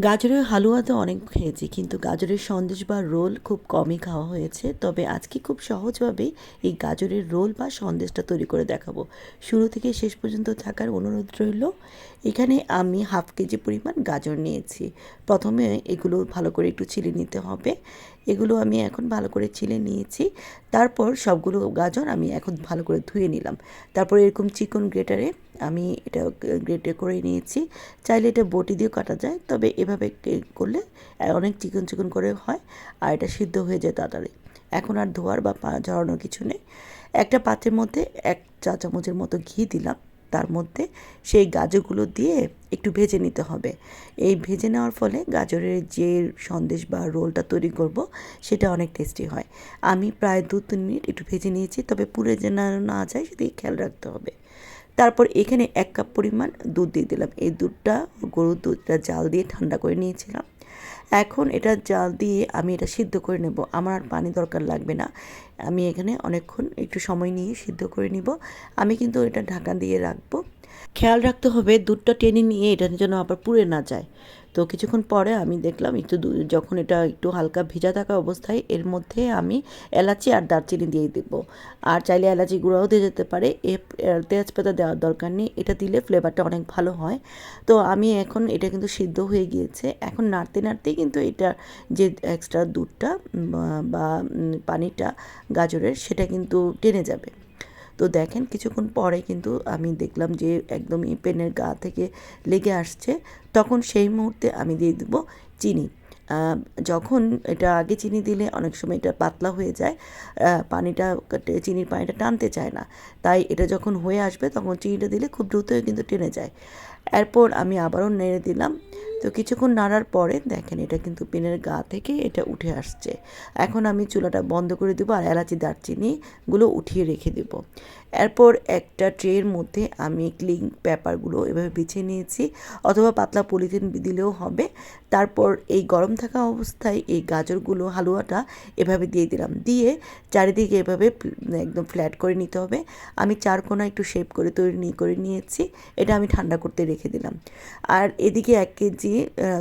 গাজরের হালুয়া তো অনেক খেয়েছি, কিন্তু গাজরের সন্দেশ বা রোল খুব কমই খাওয়া হয়েছে। তবে আজকে খুব সহজভাবেই এই গাজরের রোল বা সন্দেশটা তৈরি করে দেখাবো। শুরু থেকে শেষ পর্যন্ত থাকার অনুরোধ রইল। এখানে আমি 1/2 কেজি পরিমাণ গাজর নিয়েছি। প্রথমে এগুলো ভালো করে একটু ছিলে নিতে হবে। এগুলো আমি এখন ভালো করে ছিলে নিয়েছি। তারপর সবগুলো গাজর আমি এখন ভালো করে ধুয়ে নিলাম। তারপর এরকম চিকন গ্রেটারে আমি এটা গ্রেটে করে নিয়েছি। চাইলে এটা বটি দিয়েও কাটা যায়, তবে এভাবে করলে অনেক চিকন চিকন করে হয় আর এটা সিদ্ধ হয়ে যায় তাড়াতাড়ি। এখন আর ধোয়ার বা ঝরানোর কিছু নেই। একটা পাত্রের মধ্যে 1 চা চামচের মতো ঘি দিলাম। তার মধ্যে সেই গাজরগুলো দিয়ে একটু ভেজে নিতে হবে। এই ভেজে নেওয়ার ফলে গাজরের যে সন্দেশ বা রোলটা তৈরি করব সেটা অনেক টেস্টি হয়। আমি প্রায় 2-3 মিনিট একটু ভেজে নিয়েছি, তবে পুড়ে যেন না যায় সেদিকে খেয়াল রাখতে হবে। তারপর এখানে 1 কাপ পরিমাণ দুধ দিয়ে দিলাম। এই দুধটা, গরুর দুধটা জাল দিয়ে ঠান্ডা করে নিয়েছিলাম। এখন এটা জাল দিয়ে আমি এটা সিদ্ধ করে নেব। আমার আর পানি দরকার লাগবে না। আমি এখানে অনেকক্ষণ একটু সময় নিয়ে সিদ্ধ করে নিব। আমি কিন্তু এটা ঢাকা দিয়ে রাখবো। খেয়াল রাখতে হবে দুধটা টেনে নিয়ে এটা যেন আবার পুড়ে না যায়। তো কিছুক্ষণ পরে আমি দেখলাম একটু যখন এটা একটু হালকা ভেজা থাকা অবস্থায় এর মধ্যে আমি এলাচি আর দারচিনি দিয়ে দেবো। আর চাইলে এলাচি গুঁড়াও দিয়ে যেতে পারে। তেজপাতা দেওয়ার দরকার নেই, এটা দিলে ফ্লেভারটা অনেক ভালো হয়। তো আমি এখন এটা কিন্তু সিদ্ধ হয়ে গিয়েছে। এখন নাড়তে নাড়তেই কিন্তু এটা যে এক্সট্রা দুধটা বা পানিটা গাজরের, সেটা কিন্তু টেনে যাবে। তো দেখেন কিছুক্ষণ পরে কিন্তু আমি দেখলাম যে একদমই পেনের গা থেকে লেগে আসছে। তখন সেই মুহূর্তে আমি দিয়ে দেবো চিনি। যখন এটা আগে চিনি দিলে অনেক সময় এটা পাতলা হয়ে যায়, পানিটা চিনির পানিটা টানতে চায় না। তাই এটা যখন হয়ে আসবে তখন চিনিটা দিলে খুব দ্রুতই কিন্তু টেনে যায়। এরপর আমি আবারও নেড়ে দিলাম। তো কিছুক্ষণ নাড়ার পরে দেখেন এটা কিন্তু পেনের গা থেকে এটা উঠে আসছে। এখন আমি চুলাটা বন্ধ করে দেবো আর এলাচি দারচিনিগুলো উঠিয়ে রেখে দেবো। এরপর একটা ট্রের মধ্যে আমি ক্লিং পেপারগুলো এভাবে বিছিয়ে নিয়েছি, অথবা পাতলা পলিথিন দিলেও হবে। তারপর এই গরম থাকা অবস্থায় এই গাজরগুলো হালুয়াটা এভাবে দিয়ে দিলাম। দিয়ে চারিদিকে এভাবে একদম ফ্ল্যাট করে নিতে হবে। আমি 4 কোণা একটু শেপ করে তৈরি করে নিয়েছি। এটা আমি ঠান্ডা করতে রেখে দিলাম। আর এদিকে 1 কেজি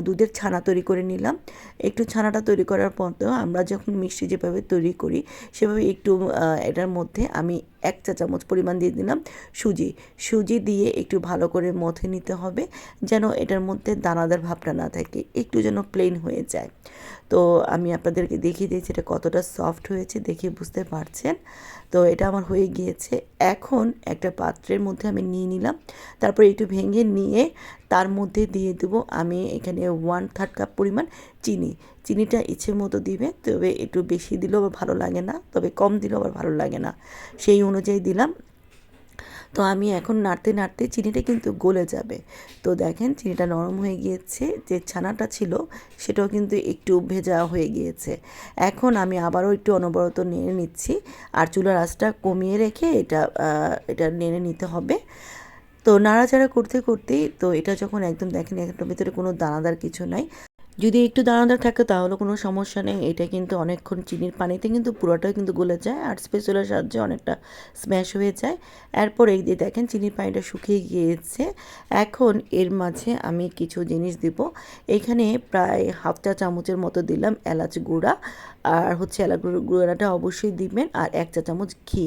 দুধের ছানা তৈরি করে নিলাম। একটু ছানাটা তৈরি করার পর তো আমরা যখন মিষ্টি যেভাবে তৈরি করি সেভাবে একটু এটার মধ্যে আমি 1 চা চামচ পরিমাণ দিয়ে দিলাম সুজি দিয়ে একটু ভালো করে মথে নিতে হবে, যেন এটার মধ্যে দানাদার ভাবটা না থাকে, একটু যেন প্লেন হয়ে যায়। তো আমি আপনাদেরকে দেখিয়ে দিয়েছি এটা কতটা সফট হয়েছে, দেখে বুঝতে পারছেন। তো এটা আমার হয়ে গিয়েছে। এখন একটা পাত্রের মধ্যে আমি নিয়ে নিলাম। তারপর একটু ভেঙে নিয়ে তার মধ্যে দিয়ে দেবো আমি এখানে 1/3 কাপ পরিমাণ চিনি। চিনিটা ইচ্ছে মতো দিবে, তবে একটু বেশি দিলেও আবার ভালো লাগে না, তবে কম দিলেও আবার ভালো লাগে না, সেই অনুযায়ী দিলাম। তো আমি এখন নাড়তে নাড়তে চিনিটা কিন্তু গলে যাবে। তো দেখেন চিনিটা নরম হয়ে গিয়েছে, যে ছানাটা ছিল সেটাও কিন্তু একটু ভেজা হয়ে গিয়েছে। এখন আমি আবারও একটু অনবরত নেড়ে নিচ্ছি, আর চুলার আঁচটা কমিয়ে রেখে এটা নেড়ে নিতে হবে। তো নাড়াচাড়া করতে করতেই তো এটা যখন একদম দেখেন এটার ভিতরে কোনো দানাদার কিছু নাই, যদি একটু দানাদার থাকে তাহলে কোনো সমস্যা নেই। এটা কিন্তু অনেকক্ষণ চিনির পানিতে কিন্তু পুরোটাই কিন্তু গলে যায় আর স্প্যাচুলার সাহায্যে অনেকটা স্ম্যাশ হয়ে যায়। এরপর এই যে দেখেন চিনির পানিটা শুকিয়ে গিয়েছে। এখন এর মাঝে আমি কিছু জিনিস দিব। এখানে প্রায় 1/2 চা চামচের মতো দিলাম এলাচ গুঁড়া, আর হচ্ছে এলাচ গুঁড়াটা অবশ্যই দিবেন, আর 1 চা চামচ ঘি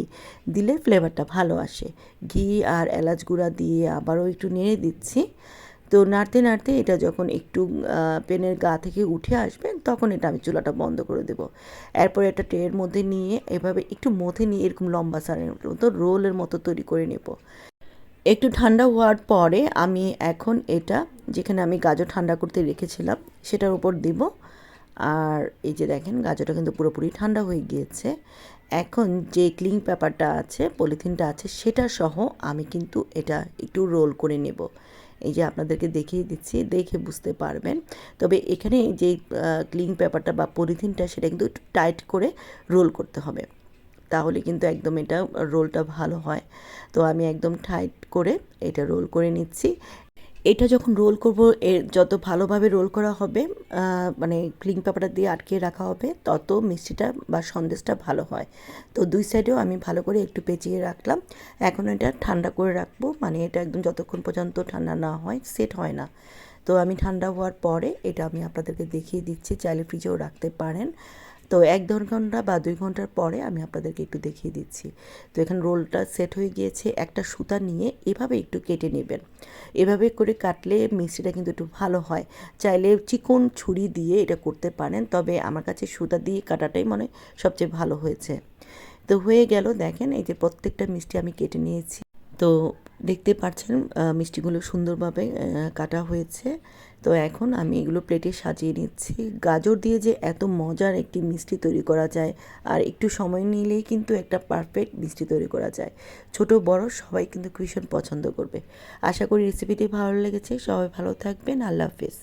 দিলে ফ্লেভারটা ভালো আসে। ঘি আর এলাচ গুঁড়া দিয়ে আবারও একটু নেড়ে দিচ্ছি। তো নাড়তে নাড়তে এটা যখন একটু পেনের গা থেকে উঠে আসবে তখন এটা আমি চুলাটা বন্ধ করে দেবো। এরপর একটা ট্রের মধ্যে নিয়ে এভাবে একটু মথে নিয়ে এরকম লম্বা সারের মতো রোলের মতো তৈরি করে নেব। একটু ঠান্ডা হওয়ার পরে আমি এখন এটা, যেখানে আমি গাজর ঠান্ডা করতে রেখেছিলাম সেটার উপর দিব। আর এই যে দেখেন গাজরটা কিন্তু পুরোপুরি ঠান্ডা হয়ে গিয়েছে। এখন যে ক্লিং পেপারটা আছে, পলিথিনটা আছে, সেটা সহ আমি কিন্তু এটা একটু রোল করে নেব। এই যে আপনাদেরকে দেখিয়ে দিচ্ছি, দেখে বুঝতে পারবেন। তবে এখানে যে ক্লিং পেপারটা বা পলিথিনটা সেটা কিন্তু একটু টাইট করে রোল করতে হবে, তাহলে কিন্তু একদম এটা রোলটা ভালো হয়। তো আমি একদম টাইট করে এটা রোল করে নিচ্ছি। এটা যখন রোল করব, এর যত ভালোভাবে রোল করা হবে, মানে ক্লিং পেপারটা দিয়ে আটকে রাখা হবে, তত মিষ্টিটা বা সন্দেশটা ভালো হয়। তো 2 সাইডেও আমি ভালো করে একটু পেঁচিয়ে রাখলাম। এখন এটা ঠান্ডা করে রাখবো, মানে এটা একদম যতক্ষণ পর্যন্ত ঠান্ডা না হয় সেট হয় না। তো আমি ঠান্ডা হওয়ার পরে এটা আমি আপনাদেরকে দেখিয়ে দিচ্ছি, চাইলে ফ্রিজেও রাখতে পারেন। তো 1-1.5 ঘন্টা বা 2 ঘন্টার পরে আমি আপনাদেরকে একটু দেখিয়ে দিচ্ছি। তো এখানে রোলটা সেট হয়ে গিয়েছে। একটা সুতা নিয়ে এভাবে একটু কেটে নেবেন। এভাবে করে কাটলে মিষ্টিটা কিন্তু একটু ভালো হয়। চাইলে চিকন ছুরি দিয়ে এটা করতে পারেন, তবে আমার কাছে সুতা দিয়ে কাটাটাই মনে হয় সবচেয়ে ভালো হয়েছে। তো হয়ে গেল, দেখেন এই যে প্রত্যেকটা মিষ্টি আমি কেটে নিয়েছি। তো দেখতে পাচ্ছেন মিষ্টিগুলো সুন্দরভাবে কাটা হয়েছে। তো এখন আমি এগুলো প্লেটে সাজিয়ে নিচ্ছি। গাজর দিয়ে যে এত মজার একটি মিষ্টি তৈরি করা যায়, আর একটু সময় নিলেই কিন্তু একটা পারফেক্ট মিষ্টি তৈরি করা যায়। ছোট বড় সবাই কিন্তু ভীষণ পছন্দ করবে। আশা করি রেসিপিটি ভালো লেগেছে। সবাই ভালো থাকবেন। আল্লাহ হাফেজ।